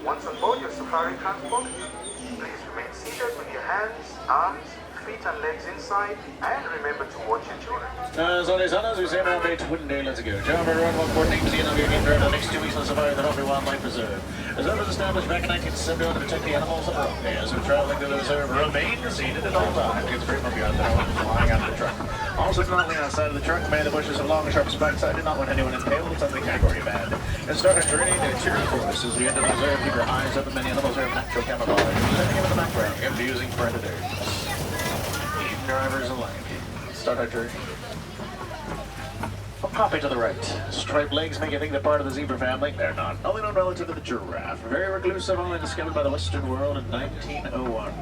Once on board your safari transport, please remain seated with your hands, arms, feet and legs inside, and remember to watch your children. Sorry, son, as we say now, mate, wouldn't do, let's go. Job everyone, 114 and I'll be again during the next 2 weeks on the safari at the Bumpy Wildlife Reserve. The reserve was established back in 1971 to protect the animals of the road. As we're traveling to the reserve, remain seated at all times. It's very bumpy out there, flying out of the truck. Also, not only outside of the truck, man, the bushes have long, sharp spikes. I did not want anyone impaled. It's something category bad. And start our journey to interior forests. As we enter the reserve, keep your eyes open. Many animals are of natural camouflage, blending in the background, confusing predators. Drivers alike. Start our journey. A poppy to the right. Striped legs make you think they're part of the zebra family. They're not. Only known relative to the giraffe. Very reclusive, only discovered by the Western world in 1901.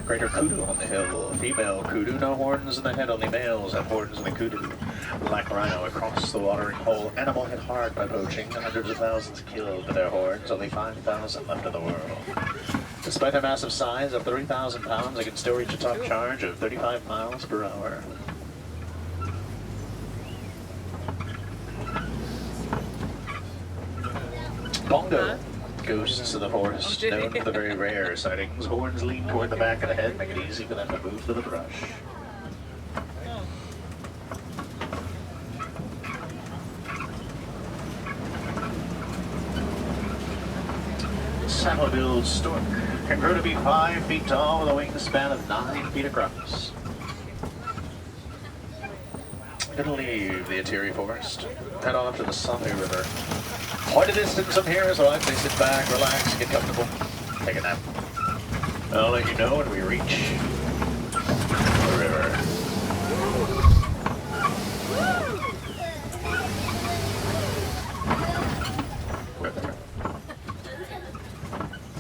Greater kudu on the hill. Female kudu, no horns in the head, only males have horns in the kudu. Black rhino across the watering hole. Animal hit hard by poaching. Hundreds of thousands killed with their horns. Only 5,000 left in the world. Despite their massive size of 3,000 pounds, they can still reach a top charge of 35 miles per hour. Bongo. Ghosts of the forest, known for the very rare sightings. Horns lean toward the back of the head, make it easy for them to move to the brush. Saddle-billed stork can grow to be 5 feet tall with a wingspan of 9 feet across. I'm gonna leave the interior forest, head on up to the Sunny River. Quite a distance from here, so I can sit back, relax, get comfortable, take a nap. I'll let you know when we reach the river.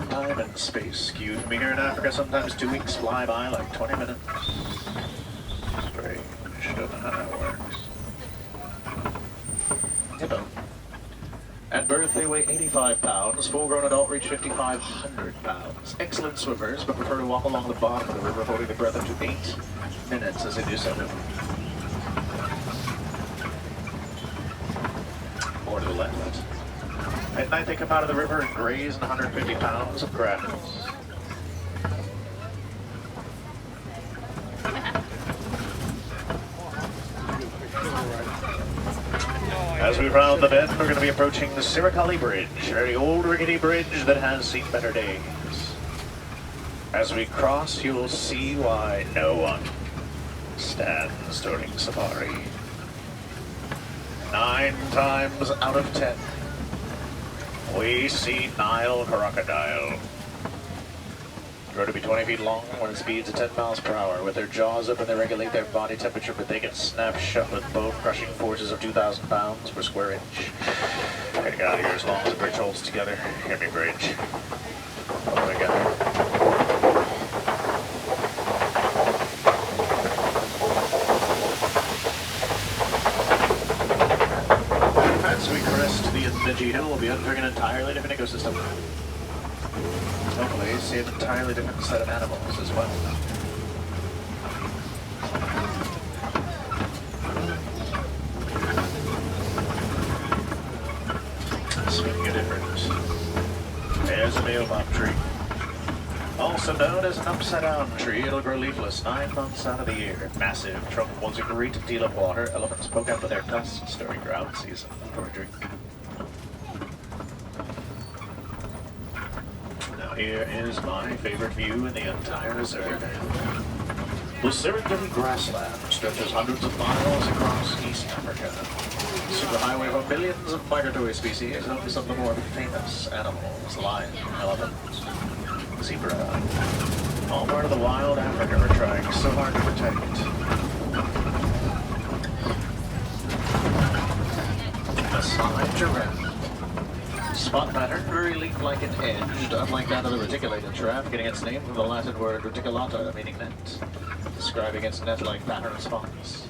Time and space skewed from here in Africa. Sometimes 2 weeks fly by like 20 minutes. Strange, don't know how that works. Hippo. At birth, they weigh 85 pounds. Full-grown adult reach 5,500 pounds. Excellent swimmers, but prefer to walk along the bottom of the river, holding their breath up to 8 minutes as they do so. More to the left. At night, they come out of the river and graze in 150 pounds of grass. As we round the bend, we're going to be approaching the Sirikali Bridge, a very old rickety bridge that has seen better days. As we cross, you'll see why no one stands during safari. 9 times out of 10, we see Nile crocodile. Grow to be 20 feet long when it speeds at 10 miles per hour. With their jaws open, they regulate their body temperature, but they can snap shut with bone-crushing forces of 2,000 pounds per square inch. I gotta get out of here as long as the bridge holds together. Hear me, bridge. Hold together. As we crest the Indigi Hill, we'll be entering an entirely different ecosystem. Hopefully, see an entirely different set of animals as well. Speaking of different, there's a baobab tree. Also known as an upside-down tree, it'll grow leafless 9 months out of the year. Massive trunk holds a great deal of water. Elephants poke out with their tusks during drought season for a drink. Here is my favorite view in the entire reserve. The Syrian Grassland stretches hundreds of miles across East Africa. Superhighway for millions of migratory species, home to some of the more famous animals: lion, elephant, zebra. All part of the wild Africa we're trying so hard to protect. Masai giraffe. spot pattern, very leaf-like and edged, unlike that of the reticulated giraffe, getting its name from the Latin word reticulata, meaning net, describing its net-like pattern of spots.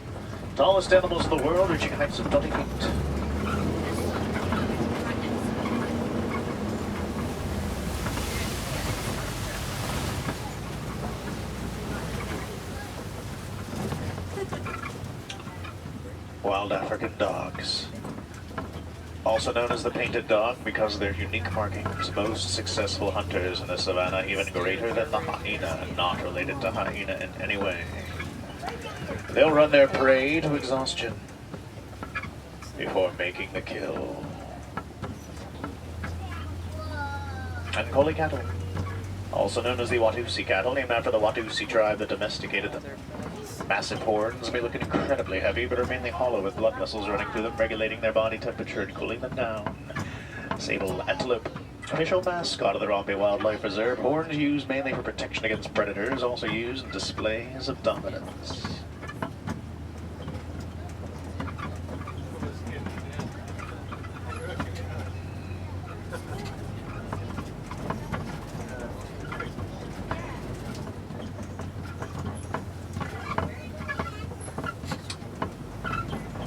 Tallest animals in the world, reaching heights of 20 feet. Wild African dogs. Also known as the painted dog because of their unique markings, most successful hunters in the savannah, even greater than the hyena, and not related to hyena in any way. They'll run their prey to exhaustion before making the kill. And collie cattle, also known as the Watusi cattle, named after the Watusi tribe that domesticated them. Massive horns may look incredibly heavy, but are mainly hollow with blood vessels running through them, regulating their body temperature and cooling them down. Sable antelope, official mascot of the Romney Wildlife Reserve. Horns used mainly for protection against predators, also used in displays of dominance.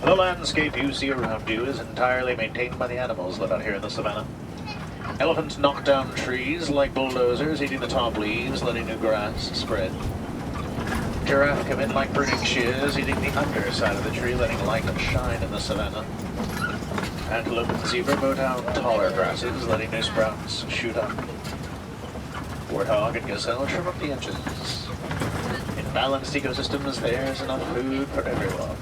The landscape you see around you is entirely maintained by the animals that live out here in the savannah. Elephants knock down trees like bulldozers, eating the top leaves, letting new grass spread. Giraffe come in like burning shears, eating the underside of the tree, letting light shine in the savannah. Antelope and zebra mow down taller grasses, letting new sprouts shoot up. Warthog and gazelle trim up the edges. In balanced ecosystems, there's enough food for everyone.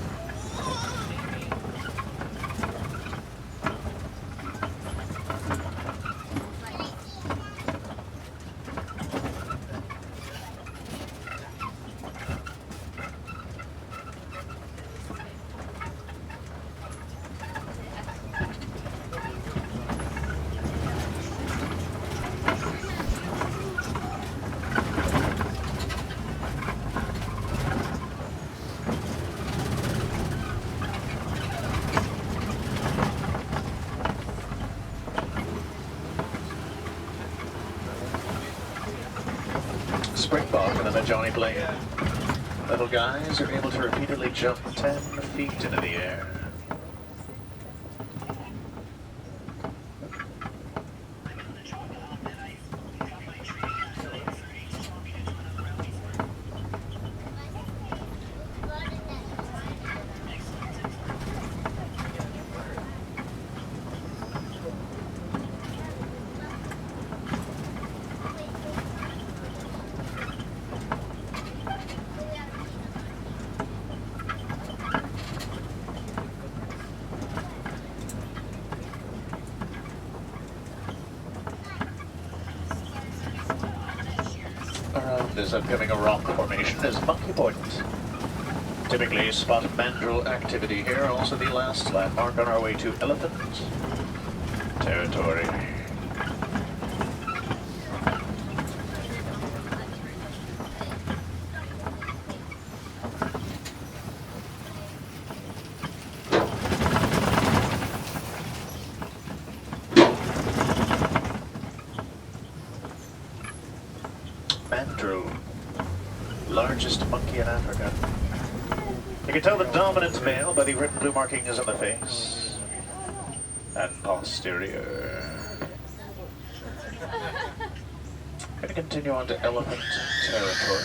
Springbok and then a Johnny Blade. Little guys are able to repeatedly jump 10 feet into the air. Around this upcoming rock formation is Monkey Point. Typically spot mandrill activity here, also the last landmark on our way to elephant territory. Mandrill, largest monkey in Africa. You can tell the dominant male by the red and blue markings on the face and posterior. Gonna continue on to elephant territory.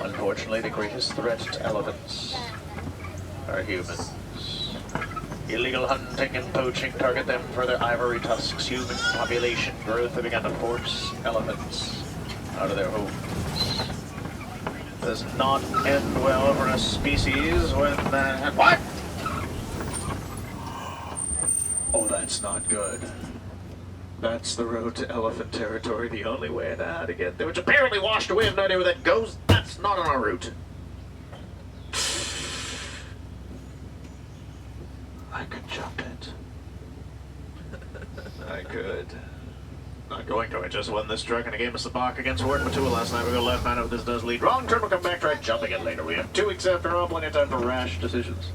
Unfortunately, the greatest threat to elephants are humans. Illegal hunting and poaching target them for their ivory tusks. Human population growth have begun to force elephants out of their homes. Does not end well for a species when that... What? Oh, that's not good. That's the road to elephant territory, the only way in how to get there, which apparently washed away. I have no idea where that goes. That's not on our route. I could jump it. I could. Not going to. I just won this truck in a game of Sabak against Ward Matua last night. We go left, man out. This does lead. Wrong turn, we'll come back, try jumping it later. We have 2 weeks after all, plenty of time for rash decisions.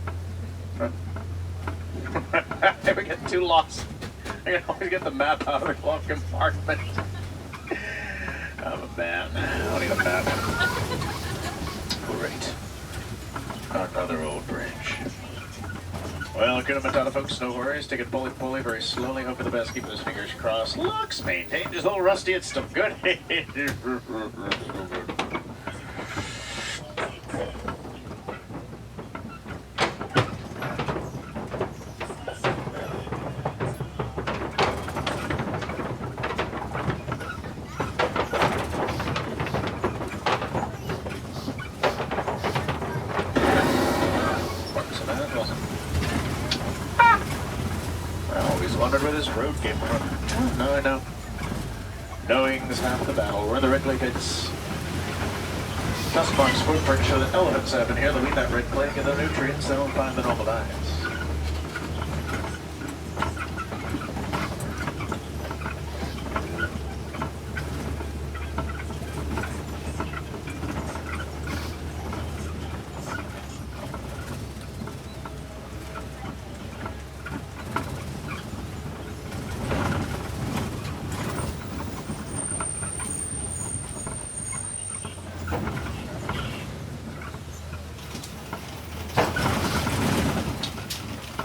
We get 2 lots. I can always get the map out of the glove compartment. I'm a man. I don't need a map. Great. Another old bridge. Well, good Matata folks, no worries. Take it pulley, very slowly. Hope for the best. Keep those fingers crossed. Looks maintained. Just a little rusty. It's still good. Where this road came from. Oh, no, I know. Knowing's half the battle. We're in the Red Clay Pits. Custom Farm Sport Park show that elephants have been here. They'll eat that red clay, get the nutrients, they won't find the normal diets.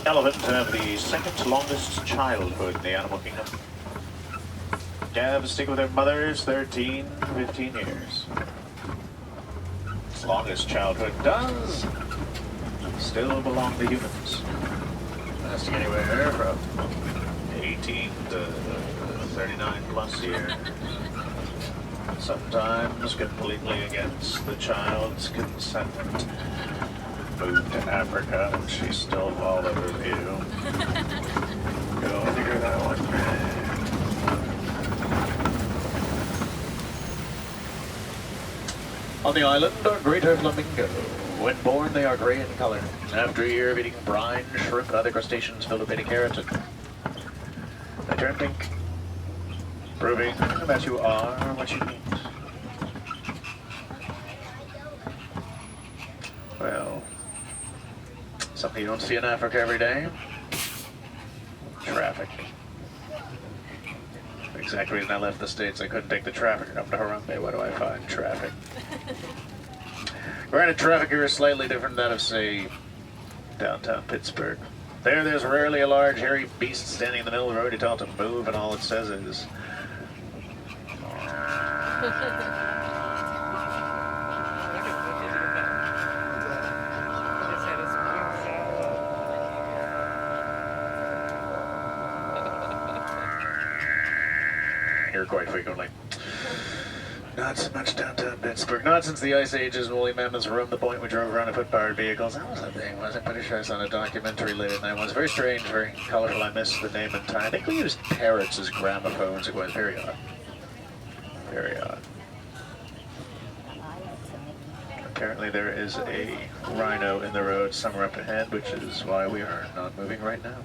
Elephants have the second longest childhood in the animal kingdom. Calves stick with their mothers 13, 15 years. Its longest childhood does still belong to humans. Lasting anywhere from 18 to 39 plus years. Sometimes completely against the child's consent. Moved to Africa and she's still all over you. Go figure that one. On the island are greater flamingo. When born, they are gray in color. After a year of eating brine, shrimp, and other crustaceans filled with beta-carotene, they turn pink, proving that you are what you eat. Well, something you don't see in Africa every day. Traffic. The exact reason I left the States, I couldn't take the traffic up to Harambe. What do I find? Traffic. Granted, traffic here is slightly different than that of, say, downtown Pittsburgh. There's rarely a large, hairy beast standing in the middle of the road. You tell it to move, and all it says is... quite frequently. Not so much downtown Pittsburgh. Not since the Ice Ages and woolly mammoths roamed the point we drove around in foot-powered vehicles. That was a thing, was it? Pretty sure I saw a documentary late at night once. Very strange, very colorful. I missed the name and time. I think we used parrots as gramophones. It was very odd. Very odd. Apparently there is a rhino in the road somewhere up ahead, which is why we are not moving right now.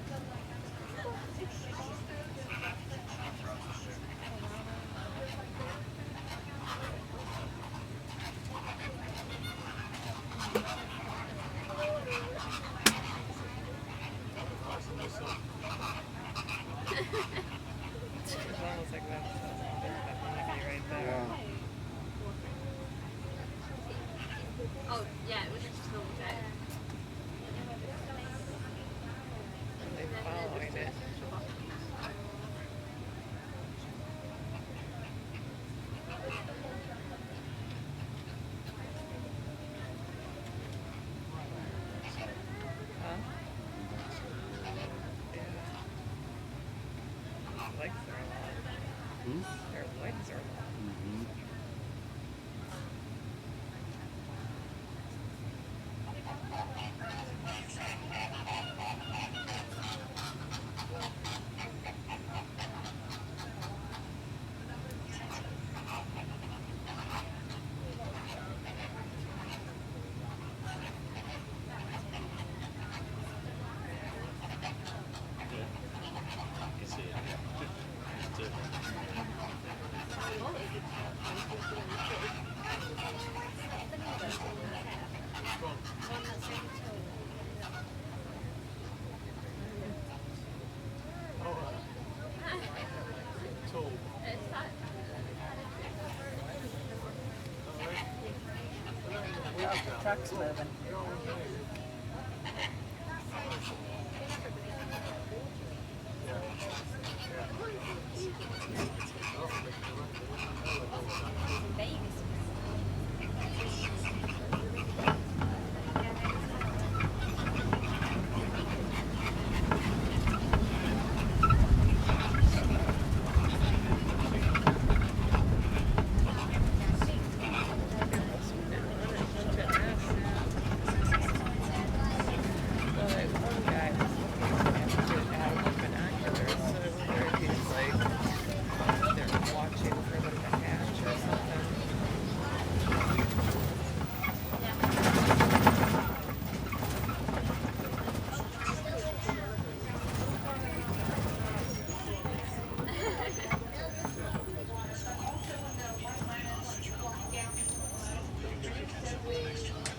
The truck's moving.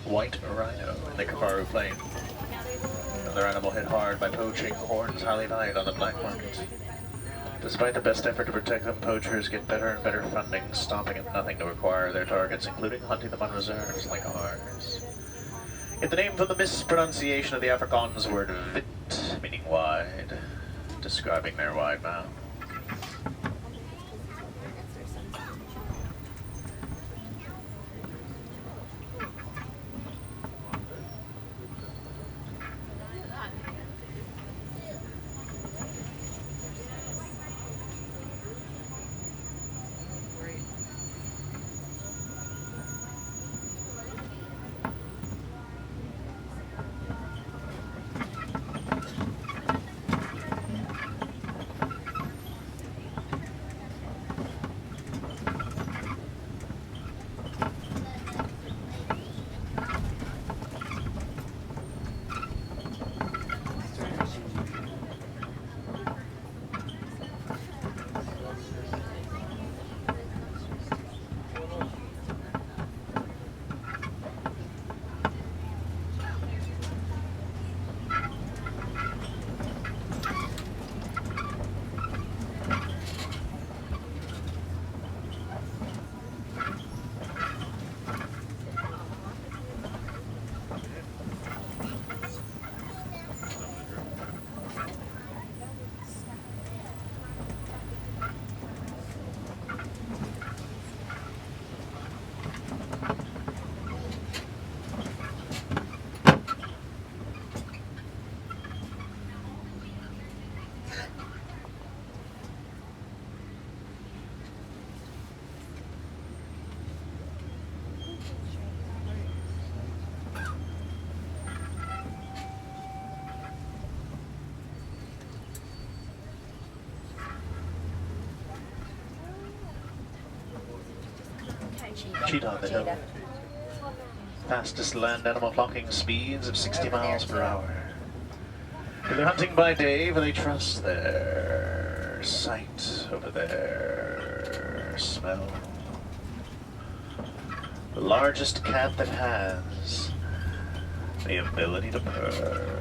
White Rhino in the Kilimanjaro plain. Another animal hit hard by poaching, horns highly valued on the black market. Despite the best effort to protect them, poachers get better and better funding, stopping at nothing to acquire their targets, including hunting them on reserves like ours. Get the name from the mispronunciation of the Afrikaans word wit, meaning wide, describing their wide mouth. Cheetah on the hill. Fastest land animal clocking speeds of 60 miles per hour. They're hunting by day, for they trust their sight over their smell. The largest cat that has the ability to purr.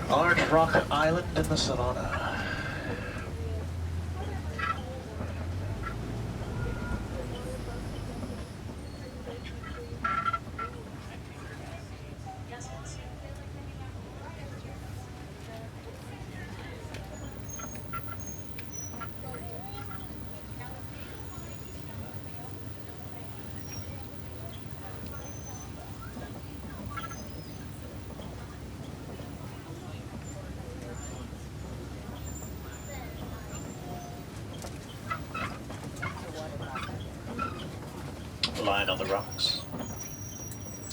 Large rock island in the savannah. Lying on the rocks.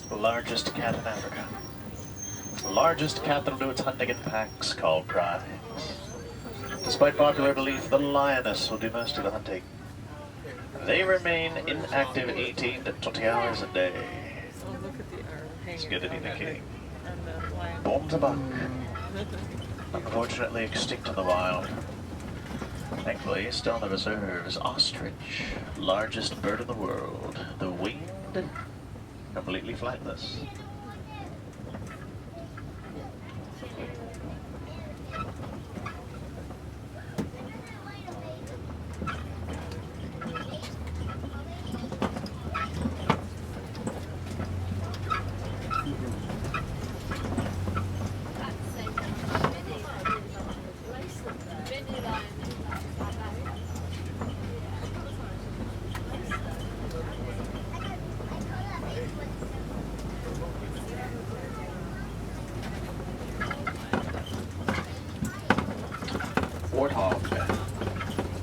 The largest cat in Africa. The largest cat that'll do its hunting in packs, called prides. Despite popular belief, the lioness will do most of the hunting. They remain inactive 18 to 20 hours a day. It's good to be the king. Born to buck. unfortunately extinct in the wild. Thankfully, still in the reserve is ostrich, largest bird in the world. The winged, completely flightless. Warthog.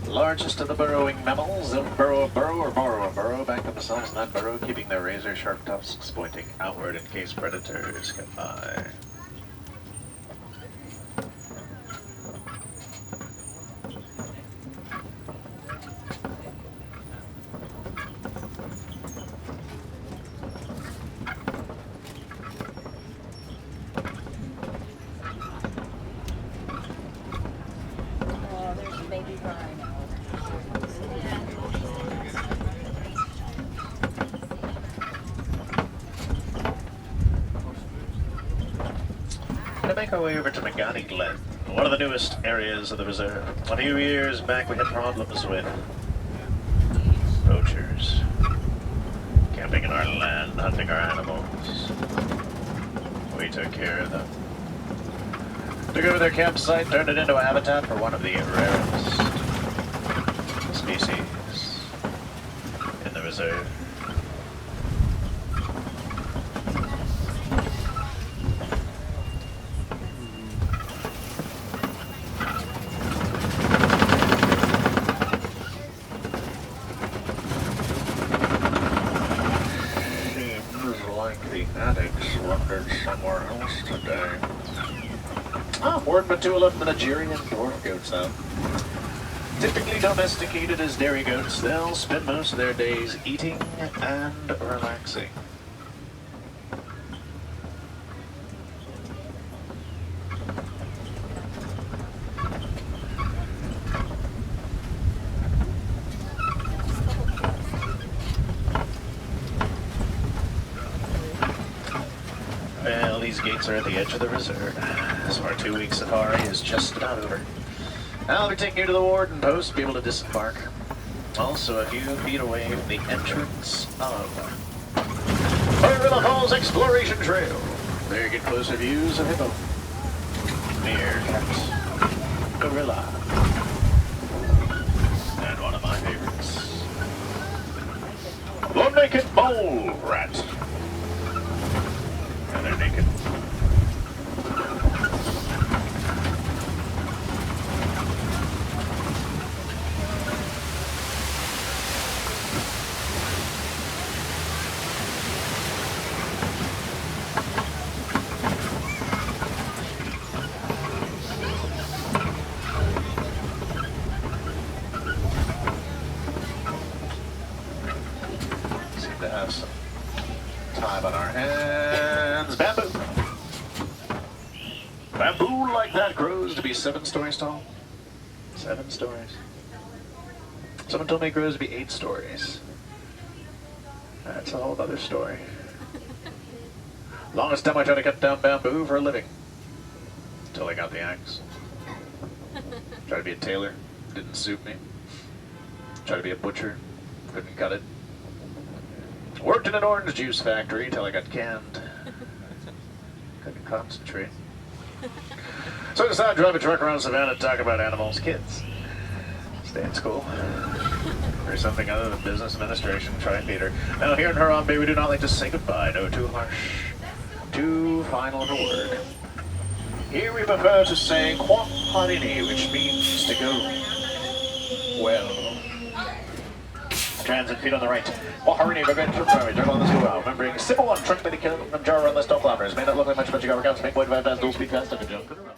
Largest of the burrowing mammals, they'll burrow a burrow or borrow a burrow back themselves in that burrow, keeping their razor-sharp tusks pointing outward in case predators come by. Baby Rhino. Gonna make our way over to Magani Glen, one of the newest areas of the reserve. A few years back we had problems with poachers camping in our land, hunting our animals. We took care of them. Took over their campsite, turned it into a habitat for one of the rarest species in the reserve. Seems like the addicts wandered somewhere else today. Word but 2 left the Nigerian dwarf goats now. Typically domesticated as dairy goats, they'll spend most of their days eating and relaxing. Well, these gates are at the edge of the reserve, so our 2-week safari is just about over. I'll be taking you to the warden post, be able to disembark. Also, a few feet away from the entrance of Gorilla Falls Exploration Trail. There you get closer views of hippo, meerkat, gorilla, and one of my favorites, the naked mole rat. And they're naked. Seem to have some time on our hands. Bamboo. Bamboo like that grows to be 7 stories tall. 7 stories. Someone told me it grows to be 8 stories. That's a whole other story. Longest time I tried to cut down bamboo for a living. Until I got the axe. Tried to be a tailor. Didn't suit me. Tried to be a butcher. Couldn't cut it. Worked in an orange juice factory till I got canned. Couldn't concentrate. So I decided to drive a truck around Savannah to talk about animals. Kids, stay in school. Or something other than business administration. Try theater. Now here in Harambe, we do not like to say goodbye. No, too harsh. Too final of a word. Here we prefer to say Kwa Harini, which means to go well. Transit feet on the right. Kwa Harini, adventurous. Turn on the school out. Remembering simple one, truck by the Kilimanjaro and the stone climbers. May not look like much, but you got workouts. Make way to 5 fast, dual speed fast, and a jump.